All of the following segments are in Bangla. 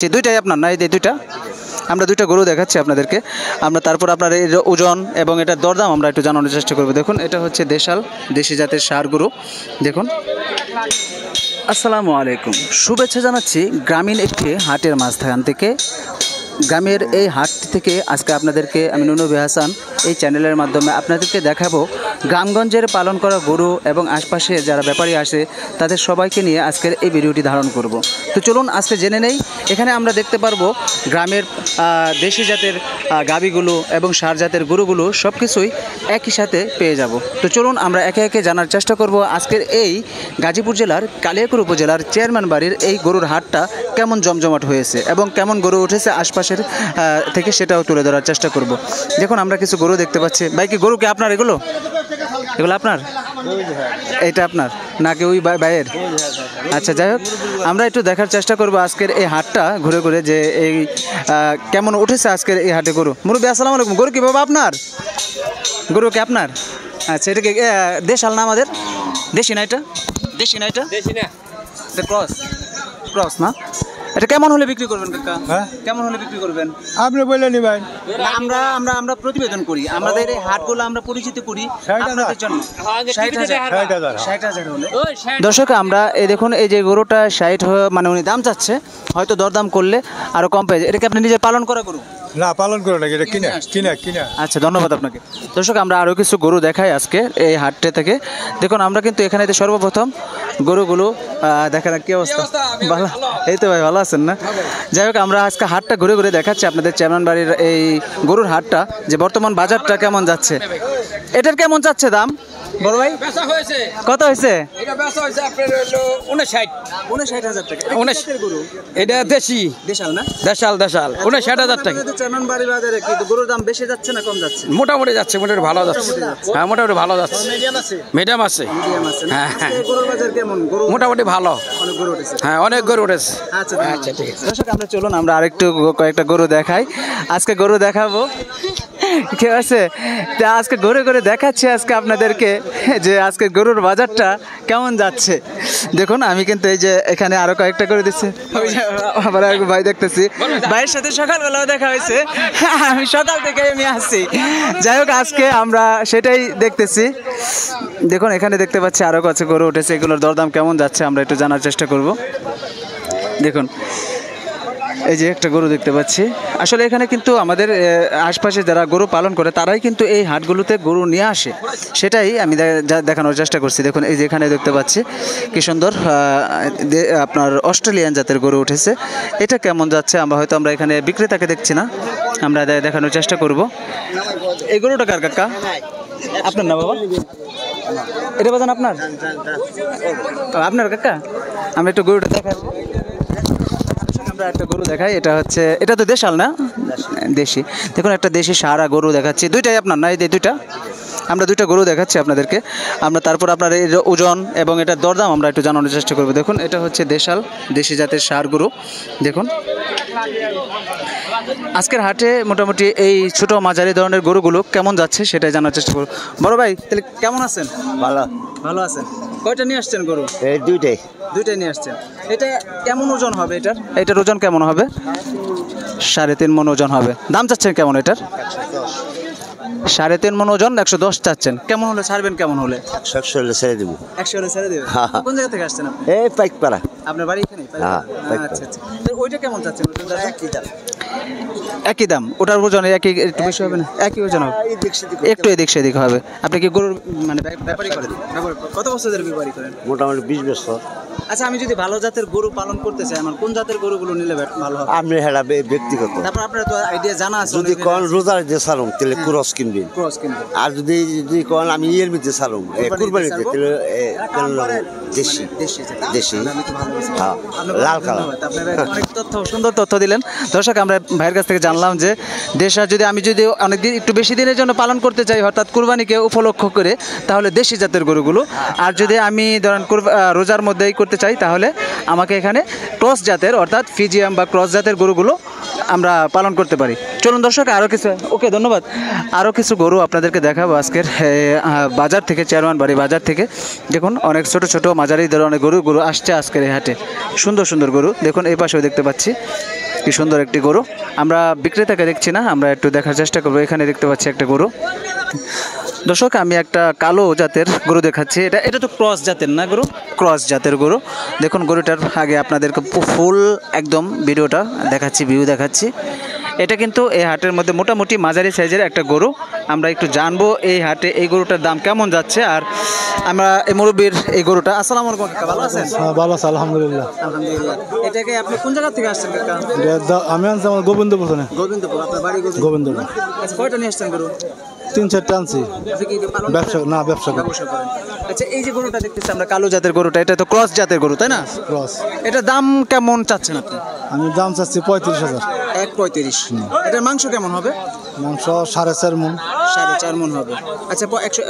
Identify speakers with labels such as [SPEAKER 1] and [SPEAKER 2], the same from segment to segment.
[SPEAKER 1] দুইটাই আপনার না? এই দুইটা আমরা দুইটা গরু দেখাচ্ছি আপনাদেরকে। আমরা তারপর আপনার এর ওজন এবং এটার দরদাম আমরা একটু জানানোর চেষ্টা করব। দেখুন এটা হচ্ছে দেশাল দেশি জাতের ষাঁড় গরু। দেখুন, আসসালামু আলাইকুম, শুভেচ্ছা জানাচ্ছি গ্রামীণ একটি হাটের মাঝখান থেকে। গ্রামের এই হাটটি থেকে আজকে আপনাদেরকে আমি নুনবী হাসান এই চ্যানেলের মাধ্যমে আপনাদেরকে দেখাবো গ্রামগঞ্জের পালন করা গরু এবং আশপাশে যারা ব্যাপারী আসে তাদের সবাইকে নিয়ে আজকের এই ভিডিওটি ধারণ করব। তো চলুন আজকে জেনে নেই। এখানে আমরা দেখতে পারবো গ্রামের দেশি জাতের গাভীগুলো এবং ষাঁড় জাতের গরুগুলো সব কিছুই একই সাথে পেয়ে যাব। তো চলুন আমরা একে একে জানার চেষ্টা করব আজকের এই গাজীপুর জেলার কালিয়াকৈর উপজেলার চেয়ারম্যান বাড়ির এই গরুর হাটটা কেমন জমজমাট হয়েছে এবং কেমন গরু উঠেছে আশপাশের থেকে, সেটাও তুলে ধরার চেষ্টা করব। দেখুন আমরা কিছু গরু দেখতে পাচ্ছি। ভাই কি গরু কি আপনার? এগুলো আপনার? এইটা আপনার নাকি ওই ভাইয়ের? আচ্ছা, যাই হোক, আমরা একটু দেখার চেষ্টা করব আজকের এই হাটটা ঘুরে ঘুরে যে এই কেমন উঠেছে আজকের এই হাটে গরু। মুরব্বী আসসালামু আলাইকুম, গরু কি বাবা আপনার? গরু কি আপনার? আচ্ছা, এটা কি দেশাল না আমাদের? দেশি না এটা? দেশি না এটা? দেশি না, ক্রস। ক্রস না? এটা কেমন হলে বিক্রি করবেন কাকা? হ্যাঁ, কেমন হলে বিক্রি করবেন আপনি বললেন ভাই? আমরা আমরা আমরা প্রতিবেদন করি, আমাদের এই হাটগুলো আমরা পরিচিত করি আপনাদের জন্য। 60,000 হলে দর্শক আমরা এই দেখুন এই যে গরুটা 60 মানে উনি দাম চাচ্ছে, হয়তো দরদাম করলে আরো কম পেয়ে যায়। এটা কি আপনি নিজে পালন করা গরু?
[SPEAKER 2] না, পালন করে নাকি, এটা কিনা কিনা কিনা।
[SPEAKER 1] আচ্ছা, ধন্যবাদ আপনাকে। দর্শক আমরা আরও কিছু গরু দেখাই আজকে এই হাটটা থেকে। দেখুন আমরা কিন্তু এখানে সর্বপ্রথম গরুগুলো দেখেন কি অবস্থা। ভালো, এই তো ভাই ভালো আছেন না? যাই হোক, আমরা আজকে হাটটা ঘুরে ঘুরে দেখাচ্ছি আপনাদের চেয়ারম্যান বাড়ির এই গরুর হাটটা, যে বর্তমান বাজারটা কেমন যাচ্ছে। এটার কেমন যাচ্ছে দাম বড় ভাই? কত হয়েছে?
[SPEAKER 3] এটা দেশি
[SPEAKER 1] দেশাল না?
[SPEAKER 3] দেশাল দেশাল 59,000 টাকা।
[SPEAKER 1] চেয়ারম্যান বাড়ি বাজারে কি গরুর দাম বেশি যাচ্ছে না কম যাচ্ছে?
[SPEAKER 3] মোটামুটি যাচ্ছে, মোটামুটি ভালো যাচ্ছে। হ্যাঁ, মোটামুটি ভালো যাচ্ছে, মিডিয়াম আছে। হ্যাঁ হ্যাঁ,
[SPEAKER 1] গরুর বাজার কেমন? গরু
[SPEAKER 3] মোটামুটি ভালো।
[SPEAKER 1] অনেক গরু উঠেছে।
[SPEAKER 3] হ্যাঁ, অনেক গরু উঠেছে।
[SPEAKER 1] আচ্ছা আচ্ছা, ঠিক আছে। দর্শক আমরা চলুন আমরা আরেকটু কয়েকটা গরু দেখাই। আজকে গরু দেখাবো, ঠিক আছে? তা আজকে ঘুরে ঘুরে দেখাচ্ছি আজকে আপনাদেরকে যে আজকে গরুর বাজারটা কেমন যাচ্ছে। দেখুন আমি কিন্তু এই যে এখানে আরো কয়েকটা করে দিচ্ছি, আবার আর ভাই দেখতেছি, ভাইয়ের সাথে সকালবেলাও দেখা হয়েছে, আমি সকাল থেকে আমি আসছি। যাই হোক, আজকে আমরা সেটাই দেখতেছি। দেখুন এখানে দেখতে পাচ্ছি আরো কাছে গরু উঠেছে, এগুলোর দরদাম কেমন যাচ্ছে আমরা একটু জানার চেষ্টা করব। দেখুন এই যে একটা গরু দেখতে পাচ্ছি। আসলে এখানে কিন্তু আমাদের আশপাশে যারা গরু পালন করে তারাই কিন্তু এই হাটগুলোতে গরু নিয়ে আসে, সেটাই আমি দেখানোর চেষ্টা করছি। দেখুন এই যে এখানে দেখতে পাচ্ছি কি সুন্দর আপনার অস্ট্রেলিয়ান জাতের গরু উঠেছে। এটা কেমন যাচ্ছে আমরা এখানে বিক্রেতাকে দেখছি না, আমরা দেখানোর চেষ্টা করব। এই গরুটা কার কাকা? আপনার না বাবা? এটা বাজান আপনার? আপনার কাকা? আমরা একটু গরুটা দেখাবো। একটা গরু দেখাই, এটা তো দেশাল না? দেশি। দেখুন একটা দেশি সারা গরু দেখাচ্ছি। দুইটাই আপনার না? এই দুইটা আমরা দুইটা গরু দেখাচ্ছি আপনাদেরকে। আমরা তারপর আপনার এর ওজন এবং এটার দরদাম আমরা একটু জানানোর চেষ্টা করব। দেখুন এটা হচ্ছে দেশাল দেশি জাতের ষাঁড় গরু। দেখুন আজকের হাটে মোটামুটি এই ছোট মাঝারি ধরনের গরুগুলো কেমন যাচ্ছে সেটাই জানার চেষ্টা করব। বড় ভাই তাহলে কেমন আছেন?
[SPEAKER 2] ভালো।
[SPEAKER 1] ভালো আছেন। কয়টা নিয়ে আসছেন গরু?
[SPEAKER 2] এই দুইটাই
[SPEAKER 1] নিয়ে আসছেন। এটা কেমন ওজন হবে? এটার ওজন কেমন হবে? 3.5 মণ ওজন হবে। দাম চাচ্ছেন কেমন এটার? 3.5 মণ ওজন, 110 চাচ্ছেন। কেমন হলে ছাড়বেন? কেমন হলে?
[SPEAKER 2] 100 হলে ছেড়ে দেবো।
[SPEAKER 1] 100 হলে ছেড়ে দেবেন? কোন জায়গা থেকে আসছেন আপনি?
[SPEAKER 2] এই পাইকপাড়া।
[SPEAKER 1] আপনার বাড়ি এখানে? আচ্ছা আচ্ছা। তো ওইটা কেমন চাচ্ছেন? একই দাম। ওটার ওজন একই, একটু বেশি হবে না? একই ওজন হবে, একটু এদিক সেদিক হবে। আপনি কি গরুর মানে ব্যাপারই করেন? কত বছর ধরে ব্যাপারই করেন?
[SPEAKER 2] মোটামুটি 20 বছর।
[SPEAKER 1] আচ্ছা, আমি যদি ভালো জাতের গরু পালন করতে চাই, আমার কোন জাতের গরুগুলো নিলে ভালো হবে?
[SPEAKER 2] আপনি হেরা ব্যক্তিগত।
[SPEAKER 1] তারপর আপনার তো আইডিয়া জানা আছে।
[SPEAKER 2] যদি কোন রোজার দিয়ে সারুম তাহলে ক্রস কিনবেন। আর যদি কোন আমি ইয়ের মধ্যে সারুম কুরবানিতে তাহলে দেশি দেশি লাল কালার।
[SPEAKER 1] অনেক সুন্দর তথ্য দিলেন। দর্শক আমরা ভাইয়ের কাছ থেকে জানলাম যে আমি যদি অনেকদিন একটু বেশি দিনের জন্য পালন করতে চাই, অর্থাৎ কুরবানিকে উপলক্ষ করে, তাহলে দেশি জাতের গরুগুলো। আর যদি আমি ধরেন রোজার মধ্যেই করতে চাই তাহলে আমাকে এখানে ক্রস জাতের অর্থাৎ ফিজিয়াম বা ক্রস জাতের গরুগুলো আমরা পালন করতে পারি। চলুন দর্শক আরও কিছু, ওকে ধন্যবাদ, আরও কিছু গরু আপনাদেরকে দেখাবো আজকের বাজার থেকে, চেয়ারম্যান বাড়ি বাজার থেকে। দেখুন অনেক ছোট ছোট মাঝারি ধরনের গরুগুলো আসছে আজকের এই হাটে। সুন্দর সুন্দর গরু দেখুন, এই পাশেও দেখতে পাচ্ছি। কি সুন্দর একটি গরু। আমরা বিক্রেতাকে দেখছি না, আমরা একটু দেখার চেষ্টা করবো। এখানে দেখতে পাচ্ছি একটা গরু। দর্শক, আমি একটা কালো জাতের গরু দেখাচ্ছি। এটা তো ক্রস জাতের না গরু? ক্রস জাতের গরু। দেখুন গরুটার আগে আপনাদেরকে ফুল একদম ভিডিওটা দেখাচ্ছি, ভিউ দেখাচ্ছি। এটা কিন্তু এই হাটের মধ্যে মোটামুটি মাঝারি সাইজের একটা গরু। আমরা একটু জানবো এই হাটে এই গরুটার দাম কেমন যাচ্ছে। আর আমরা এই মুরব্বীর এই গরুটা, আসসালামু আলাইকুম কাকা, ভালো আছেন?
[SPEAKER 4] হ্যাঁ, ভালো আছে আলহামদুলিল্লাহ।
[SPEAKER 1] আলহামদুলিল্লাহ। এটাকে আপনি কোন জায়গা থেকে আসছেন কাকা?
[SPEAKER 4] আমি আনছি আমার গোবিন্দপুর থেকে।
[SPEAKER 1] গোবিন্দপুর। আপনার বাড়ি
[SPEAKER 4] গোবিন্দপুর।
[SPEAKER 1] আচ্ছা, কয়টা নিয়ে আসছেন গরু?
[SPEAKER 4] 3-4টা আনছি।
[SPEAKER 1] আপনি কি পালন
[SPEAKER 4] ব্যবসা
[SPEAKER 1] করেন?
[SPEAKER 4] না, ব্যবসা করি।
[SPEAKER 1] ব্যবসা করেন। আচ্ছা, এই যে গরুটা দেখতেছি আমরা কালো জাতের গরুটা, এটা তো ক্রস জাতের গরু তাই না?
[SPEAKER 4] ক্রস।
[SPEAKER 1] এটা দাম কেমন চাচ্ছেন আপনি?
[SPEAKER 4] আমি দাম চাচ্ছি 35,000।
[SPEAKER 1] 1.35। এটার মাংস কেমন হবে?
[SPEAKER 4] মাংস 4.5 মণ।
[SPEAKER 1] 4.5 মণ হবে। আচ্ছা,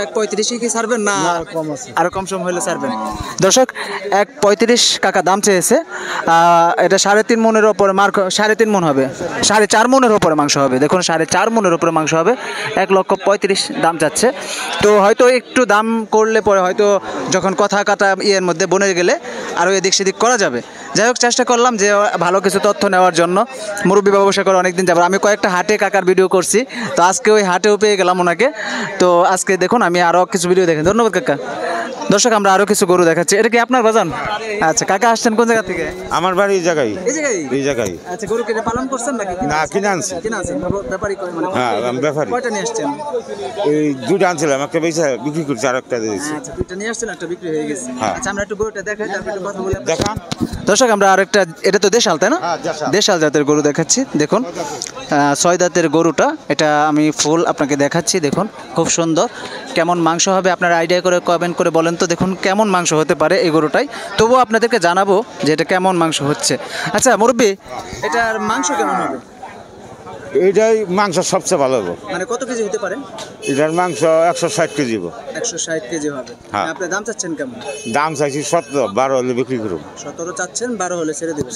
[SPEAKER 1] 1.35 কি ছাড়বেন না?
[SPEAKER 4] কম আছে।
[SPEAKER 1] আরো কম সম হলে ছাড়বেন। দর্শক, 1.35 কাকা দাম চেয়েছে। এটা 3.5 মণের ওপরে 3.5 মণ হবে, 4.5 মণের ওপরে মাংস হবে। দেখুন 4.5 মণের ওপরে মাংস হবে। 1,35,000 দাম চাচ্ছে। তো হয়তো একটু দাম করলে পরে হয়তো যখন কথা কাটা ইয়ের মধ্যে বনে গেলে আরও এদিক সেদিক করা যাবে। যাই হোক, চেষ্টা করলাম যে ভালো কিছু তথ্য নেওয়ার জন্য। মুরব্বী ব্যবসা করে অনেকদিন যাবো। আমি কয়েকটা হাটে কাকার ভিডিও করছি, তো আজকে ওই হাটেও পেয়ে গেলাম ওনাকে। তো আজকে দেখুন আমি আরও কিছু ভিডিও দেখেন। ধন্যবাদ কাকা। দর্শক, আমরা আরও কিছু গরু দেখাচ্ছি। এটা কি আপনার বাজান? আচ্ছা, কাকা আসছেন কোন জায়গা থেকে?
[SPEAKER 5] আমার বাড়ি এই জায়গায়।
[SPEAKER 1] এই জায়গায়?
[SPEAKER 5] এই জায়গায়।
[SPEAKER 1] আচ্ছা, গরু কেটে পালন করছেন নাকি?
[SPEAKER 5] না, কিনে আনছি।
[SPEAKER 1] কিনে আনছেন? ব্যাপারী মানে?
[SPEAKER 5] হ্যাঁ, আমি ব্যাপারী।
[SPEAKER 1] কয়টা নিয়ে আসছেন?
[SPEAKER 5] এই দুটো আনছিলাম, একটা বেশি বিক্রি করছি, আর একটা দিয়েছি।
[SPEAKER 1] আচ্ছা, দুইটা নিয়ে আসছেন, একটা বিক্রি হয়ে গেছে।
[SPEAKER 5] হ্যাঁ।
[SPEAKER 1] আচ্ছা, আমরা একটু গরুটা দেখাই, তারপর একটু কথা বলে।
[SPEAKER 5] দেখা।
[SPEAKER 1] দর্শক, আমরা আরেকটা, এটা তো দেশাল তাই না?
[SPEAKER 5] হ্যাঁ, দেশাল।
[SPEAKER 1] দেশাল জাতের গরু দেখাচ্ছি। দেখুন 6 দাঁতের গরুটা, এটা আমি ফুল আপনাকে দেখাচ্ছি। দেখুন খুব সুন্দর। কেমন মাংস হবে আপনারা আইডিয়া করে কমেন্ট করে বলেন তো। দেখুন কেমন মাংস হতে পারে এই গরুটাই, তবুও আপনাদেরকে জানাবো যে এটা কেমন মাংস হচ্ছে। আচ্ছা মুরব্বী, এটার মাংস কেমন হবে?
[SPEAKER 5] এইটাই মাংস সবচেয়ে ভালো হবে।
[SPEAKER 1] মানে কত কেজি হতে পারে?
[SPEAKER 5] এটার মাংস 160 কেজি হবে।
[SPEAKER 1] 160 কেজি হবে।
[SPEAKER 5] হ্যাঁ।
[SPEAKER 1] আপনি দাম চাচ্ছেন কেমন?
[SPEAKER 5] দাম চাইছি 17, 12 হলে বিক্রি করব।
[SPEAKER 1] 17 চাচ্ছেন, 12 হলে ছেড়ে দেবেন।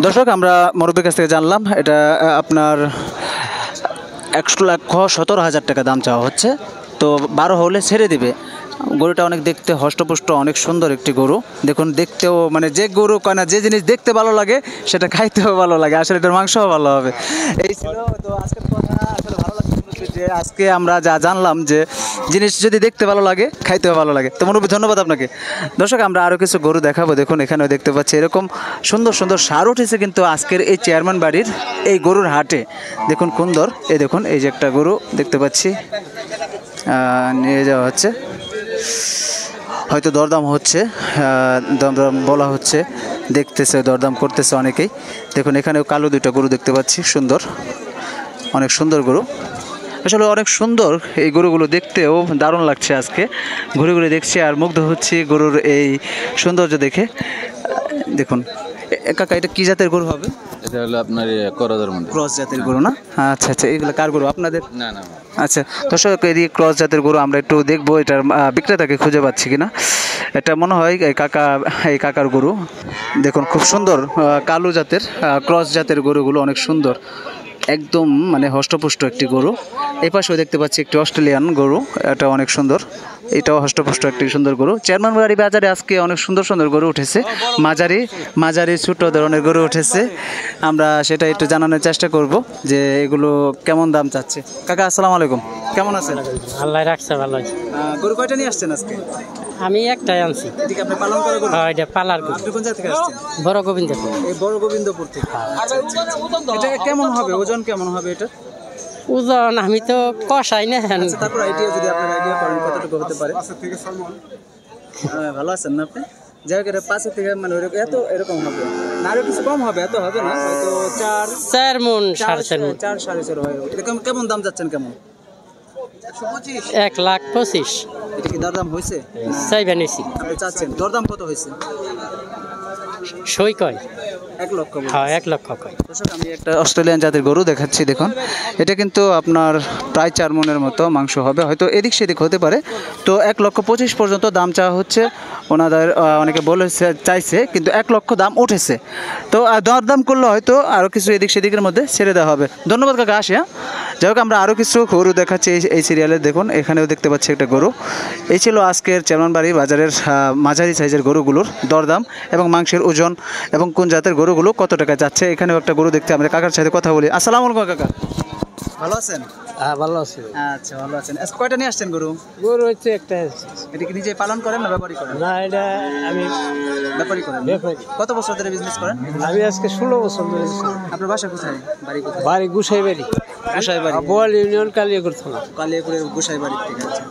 [SPEAKER 1] দর্শক, আমরা মুরব্বীর কাছ থেকে জানলাম এটা আপনার 1,17,000 টাকা দাম চাওয়া হচ্ছে। তো 12 হলে ছেড়ে দিবে। গরুটা অনেক দেখতে হষ্টপুষ্ট, অনেক সুন্দর একটি গরু। দেখুন দেখতেও, মানে যে গরু কয় না, যে জিনিস দেখতে ভালো লাগে সেটা খাইতেও ভালো লাগে। আসলে এটার মাংসও ভালো হবে। এই ছিল তো আজকের কথা। আসলে ভালো লাগছে যে আজকে আমরা যা জানলাম যে জিনিস যদি দেখতে ভালো লাগে খাইতেও ভালো লাগে। তো মুরব্বী, ধন্যবাদ আপনাকে। দর্শক, আমরা আরও কিছু গরু দেখাবো। দেখুন এখানেও দেখতে পাচ্ছি এরকম সুন্দর সুন্দর সার উঠেছে কিন্তু আজকের এই চেয়ারম্যান বাড়ির এই গরুর হাটে। দেখুন সুন্দর। এই দেখুন, এই যে একটা গরু দেখতে পাচ্ছি নিয়ে যাওয়া হচ্ছে, হয়তো দরদাম হচ্ছে, দরদাম বলা হচ্ছে, দেখতেছে, দরদাম করতেছে অনেকেই। দেখুন এখানেও কালো দুইটা গরু দেখতে পাচ্ছি, সুন্দর, অনেক সুন্দর গরু। আসলে অনেক সুন্দর এই গরুগুলো, দেখতেও দারুণ লাগছে। আজকে ঘুরে ঘুরে দেখছি আর মুগ্ধ হচ্ছি গরুর এই সৌন্দর্য দেখে। দেখুন কাকা, এটা কি জাতের গরু হবে?
[SPEAKER 6] এটা হলো আপনার করদের মধ্যে
[SPEAKER 1] ক্রস জাতের গরু না? আচ্ছা আচ্ছা, এগুলো কার গরু আপনাদের?
[SPEAKER 6] না না
[SPEAKER 1] আচ্ছা দর্শক, এদিকে ক্রস জাতের গরু আমরা একটু দেখবো এটার বিক্রেতাকে খুঁজে পাচ্ছি কিনা। এটা মনে হয় এই কাকার গরু। দেখুন খুব সুন্দর কালো জাতের ক্রস জাতের গরুগুলো অনেক সুন্দর, একদম মানে হষ্টপুষ্ট একটি গরু। এই পাশেও দেখতে পাচ্ছি একটি অস্ট্রেলিয়ান গরু, এটা অনেক সুন্দর, এটাও হষ্টপুষ্ট একটি সুন্দর গরু। চেয়ারম্যান বাড়ি বাজারে আজকে অনেক সুন্দর সুন্দর গরু উঠেছে, মাঝারি ছোট ধরনের গরু উঠেছে। আমরা সেটা একটু জানানোর চেষ্টা করব যে এগুলো কেমন দাম চাচ্ছে। কাকা আসসালামু আলাইকুম, কেমন আছেন?
[SPEAKER 7] আল্লাহ রাখছে ভালো।
[SPEAKER 1] গরু কয়টা নিয়ে আসছেন আজকে?
[SPEAKER 7] আমি একটাই আনছি।
[SPEAKER 1] এদিকে আপনি পালন করা গরু?
[SPEAKER 7] হ্যাঁ, এটা পালার গরু।
[SPEAKER 1] আপনি কোন জায়গা থেকে আসছেন?
[SPEAKER 7] বড় গোবিন্দপুর।
[SPEAKER 1] এই বড় গোবিন্দপুর থেকে। এটা কেমন হবে, ওজন কেমন হবে এটা?
[SPEAKER 7] ওজন আমি তো কষাই না।
[SPEAKER 1] আচ্ছা, তারপর আইডিয়া যদি আপনার আইডিয়া করেন কতটুকু হতে পারে? ভালো আছেন না আপনি? যাই হোক, এটা 5 থেকে মানে এরকম হবে না, আরো কিছু কম হবে, এত হবে না, হয়তো
[SPEAKER 7] 4 মণ 4.5 মণ।
[SPEAKER 1] 4.5 হয়। এটা কেমন দাম যাচ্ছেন কেমন?
[SPEAKER 7] 1,25,000।
[SPEAKER 1] এটা কি দরদাম হয়েছে?
[SPEAKER 7] চাইবা নিছি।
[SPEAKER 1] আপনি চাচ্ছেন, দরদাম কত হয়েছে?
[SPEAKER 7] সই কয়
[SPEAKER 1] 1 লক্ষ।
[SPEAKER 7] হ্যাঁ, 1 লক্ষ কয়।
[SPEAKER 1] দর্শক, আমি একটা অস্ট্রেলিয়ান জাতের গরু দেখাচ্ছি। দেখুন এটা কিন্তু আপনার প্রায় 4 মণের মতো মাংস হবে, হয়তো এদিক সেদিক হতে পারে। তো 1,25,000 পর্যন্ত দাম চাওয়া হচ্ছে। ওনাদের অনেকে বলেছে চাইছে, কিন্তু 1 লক্ষ দাম উঠেছে। তো দরদাম করলে হয়তো আরও কিছু এদিক সেদিকের মধ্যে ছেড়ে দেওয়া হবে। ধন্যবাদ কাকা, আসি। হ্যাঁ, যাই হোক, আমরা আরও কিছু গরু দেখাচ্ছি এই সিরিয়ালে। দেখুন, এখানেও দেখতে পাচ্ছি একটা গরু। এই ছিল আজকের চেমনবাড়ি বাজারের মাঝারি সাইজের গরুগুলোর দরদাম এবং মাংসের ওজন এবং কোন জাতের গরুগুলো কত টাকা যাচ্ছে। এখানেও একটা গরু দেখতে আমরা কাকার সাথে কথা বলি। আসসালামু আলাইকুম কাকা, ভালো আছেন?
[SPEAKER 7] হ্যাঁ ভালো আছে।
[SPEAKER 1] আচ্ছা, ভালো আছেন। আজকে কয়টা নিয়ে আসছেন গরু?
[SPEAKER 7] গরু হচ্ছে একটা।
[SPEAKER 1] এটা কি নিজে পালন করেন না ব্যাপারী করেন?
[SPEAKER 7] না, এটা আমি
[SPEAKER 1] ব্যাপারী করেন।
[SPEAKER 7] ব্যাপারী।
[SPEAKER 1] কত বছর ধরে বিজনেস করেন?
[SPEAKER 7] আমি আজকে 16 বছর ধরে।
[SPEAKER 1] আপনার বাসা কোথায়? বাড়ি কোথায়?
[SPEAKER 7] বাড়ি গুসাই বাড়ি।
[SPEAKER 1] গোসাই বাড়ি,
[SPEAKER 7] বোয়াল ইউনিয়ন কালিয়াকুর থানা।
[SPEAKER 1] কালিয়াকুড়ের গোসাই বাড়ির থেকে। আচ্ছা,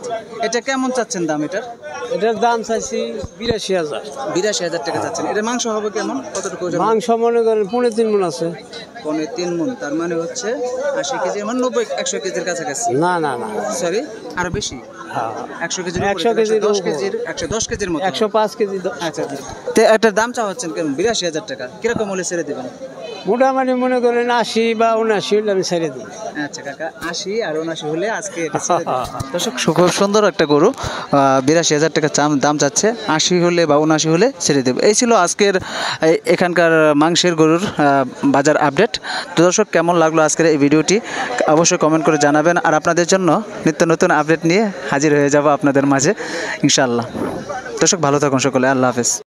[SPEAKER 1] এটা কেমন চাচ্ছেন দাম? এটার
[SPEAKER 7] এটার দাম চাইছি 82,000।
[SPEAKER 1] 82,000 টাকা চাচ্ছেন। এটা মাংস হবে কেমন, কতটুকু ওজন?
[SPEAKER 7] মাংস মনে করেন 3.5 মণ আছে।
[SPEAKER 1] 3 মণ, তার মানে হচ্ছে 80 কেজি, মানে 90-100 কেজির কাছাকাছি।
[SPEAKER 7] না না না,
[SPEAKER 1] সরি, আরো বেশি।
[SPEAKER 7] হ্যাঁ
[SPEAKER 1] 100 কেজির
[SPEAKER 7] 100 কেজির
[SPEAKER 1] 10 কেজির 110 কেজির মতো।
[SPEAKER 7] 105 কেজি।
[SPEAKER 1] আচ্ছা, তো একটা দাম চা হচ্ছেন কেমন? 82,000 টাকা। কিরকম হলে ছেড়ে দেবেন?
[SPEAKER 7] মোটামুটি মনে করেন 80 বা 79 হলে আমি ছেড়ে দিই।
[SPEAKER 1] আচ্ছা কাকা, 80 আর 79 হলে আজকে এটা ছেড়ে দিন। দর্শক, খুব সুন্দর একটা গরু, 82,000 টাকা দাম চাচ্ছে। 80 হলে বা 79 হলে ছেড়ে দেবে। এই ছিল আজকের এখানকার মাংসের গরুর বাজার আপডেট। তো দর্শক, কেমন লাগলো আজকের এই ভিডিওটি অবশ্যই কমেন্ট করে জানাবেন। আর আপনাদের জন্য নিত্য নতুন আপডেট নিয়ে হাজির হয়ে যাব আপনাদের মাঝে ইনশাআল্লাহ। দর্শক, ভালো থাকুন সকলে। আল্লাহ হাফেজ।